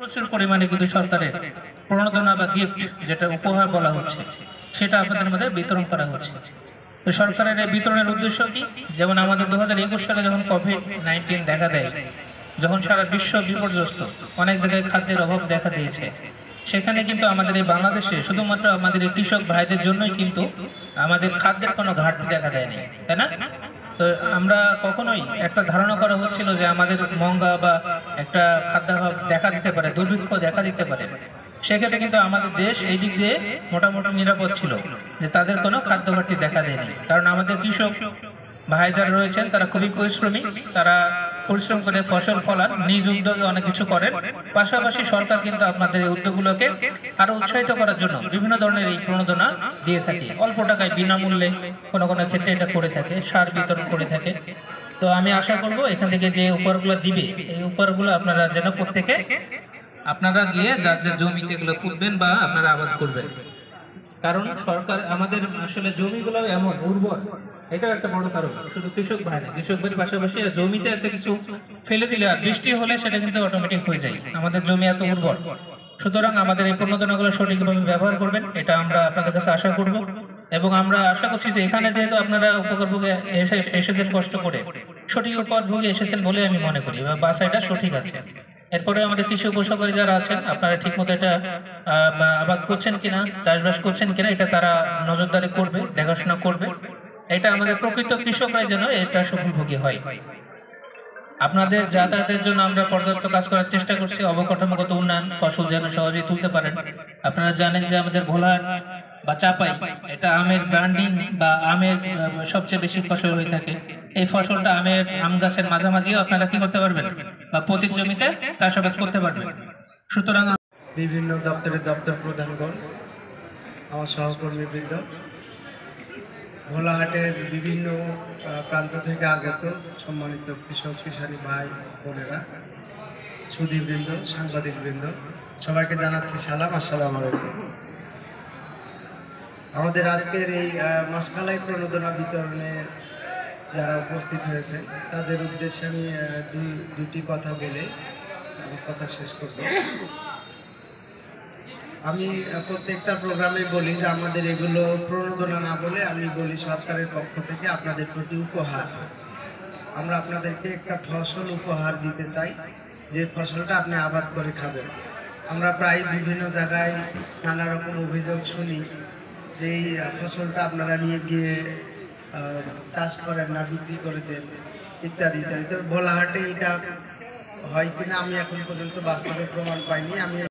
প্রচুর পরিমাণে কিন্তু সরকারের প্রণোদনা বা গিফট যেটা উপহার বলা হচ্ছে সেটা আপনাদের মধ্যে বিতরণ করা হচ্ছে। তো সরকারের এই বিতরণের উদ্দেশ্য কি? যেমন আমাদের 2021 সালে যখন কোভিড-19 দেখা দেয়, যখন সারা বিশ্ব বিপর্যস্ত, অনেক জায়গায় খাদ্যের অভাব দেখা দিয়েছে, সেখানে কিন্তু আমাদের এই বাংলাদেশে শুধুমাত্র আমাদের এই কৃষক ভাইদের জন্যই কিন্তু আমাদের খাদ্যের কোনো ঘাটতি দেখা দেয়নি, তাই না? তো আমরা কখনোই একটা ধারণা করা হচ্ছিল যে আমাদের মঙ্গা বা একটা খাদ্যাভাব দেখা দিতে পারে, দুর্ভিক্ষ দেখা দিতে পারে। সেক্ষেত্রে কিন্তু আমাদের দেশ এই দিক দিয়ে মোটামুটি নিরাপদ ছিল, যে তাদের কোনো খাদ্য ঘাটতি দেখা দেয়নি। কারণ আমাদের কৃষক ভাই যারা রয়েছেন তারা খুবই পরিশ্রমী, তারা পরিশ্রম করে ফসল ফলান, নিজ উদ্যোগে অনেক কিছু করেন। পাশাপাশি সরকার কিন্তু আপনাদের এই উদ্যোগগুলোকে আরো উৎসাহিত করার জন্য বিভিন্ন ধরনের এই প্রণোদনা দিয়ে থাকে, অল্প টাকায় বিনামূল্যে কোনো কোনো ক্ষেত্রে এটা করে থাকে, সার বিতরণ করে থাকে। তো আমি আশা করব এখান থেকে যে উপহারগুলো দিবে, এই উপহারগুলো আপনারা যেন প্রত্যেকে আপনারা গিয়ে যার যার জমিতে এগুলো পুঁতবেন বা আপনারা আবাদ করবেন। কারণ সরকার আমাদের আসলে জমিগুলো এমন উর্বর, এটা একটা বড় কারণ। শুধু কৃষক ভাই না, কৃষক ভাইয়ের পাশাপাশি জমিতে একটা কিছু ফেলে দিলে আর বৃষ্টি হলে সেটা কিন্তু অটোমেটিক হয়ে যায়। আমাদের জমি এত উর্বর, সুতরাং আমাদের এই প্রণোদনাগুলো সঠিকভাবে ব্যবহার করবেন, এটা আমরা আপনাদের কাছে আশা করব। এবং আমরা আশা করছি যে এখানে যেহেতু আপনারা উপকার ভোগে এসেছেন কষ্ট করে, সঠিক উপকার ভোগে এসেছেন বলে আমি মনে করি, বা বাসাটা সঠিক আছে। এরপরে আমাদের কৃষি উপসহকারী যারা আছেন, আপনারা ঠিক মতো এটা আবাদ করছেন কিনা, চাষবাস করছেন কিনা, এটা তারা নজরদারি করবে, দেখাশোনা করবে। এটা আমাদের প্রকৃত কৃষকরা যেন এটা সফলভোগী হয়। আপনাদের যাতায়াতের জন্য আমরা পর্যাপ্ত কাজ করার চেষ্টা করছি, অবকাঠামোগত উন্নয়ন, ফসল যেন সহজেই তুলতে পারেন। আপনারা জানেন যে আমাদের ভোলাহাট বা চাপাই এটা আমের ব্র্যান্ডিং বা আমের সবচেয়ে বেশি ফসল হয়ে থাকে। এই ফসলটা আম গাছের মাঝামাঝিও আপনারা কি করতে পারবেন, বা প্রতি জমিতে চাষাবাদ করতে পারবেন। সুতরাং বিভিন্ন দপ্তরের দপ্তর প্রধানগণ, আমার সহকর্মীবৃন্দ, ভোলাহাটের বিভিন্ন প্রান্ত থেকে আগত সম্মানিত কৃষক কিষানী ভাই বোনেরা, সুধীবৃন্দ, সাংবাদিকবৃন্দ, সবাইকে জানাচ্ছি সালাম, আসসালামু আলাইকুম। আমাদের আজকের এই মাসকালাই প্রণোদনা বিতরণে যারা উপস্থিত হয়েছেন তাদের উদ্দেশ্যে আমি দুটি কথা বলে আমার কথা শেষ করব। আমি প্রত্যেকটা প্রোগ্রামে বলি যে আমাদের এগুলো প্রণোদনা না বলে আমি বলি সরকারের পক্ষ থেকে আপনাদের প্রতি উপহার। আমরা আপনাদেরকে একটা ফসল উপহার দিতে চাই, যে ফসলটা আপনি আবাদ করে খাবেন। আমরা প্রায় বিভিন্ন জায়গায় নানা রকম অভিযোগ শুনি যে এই ফসলটা আপনারা নিয়ে গিয়ে চাষ করেন না, বিক্রি করে দেন, ইত্যাদি ইত্যাদি। তো ভোলাহাটে এটা হয় কিনা আমি এখন পর্যন্ত বাস্তবে প্রমাণ পাইনি। আমি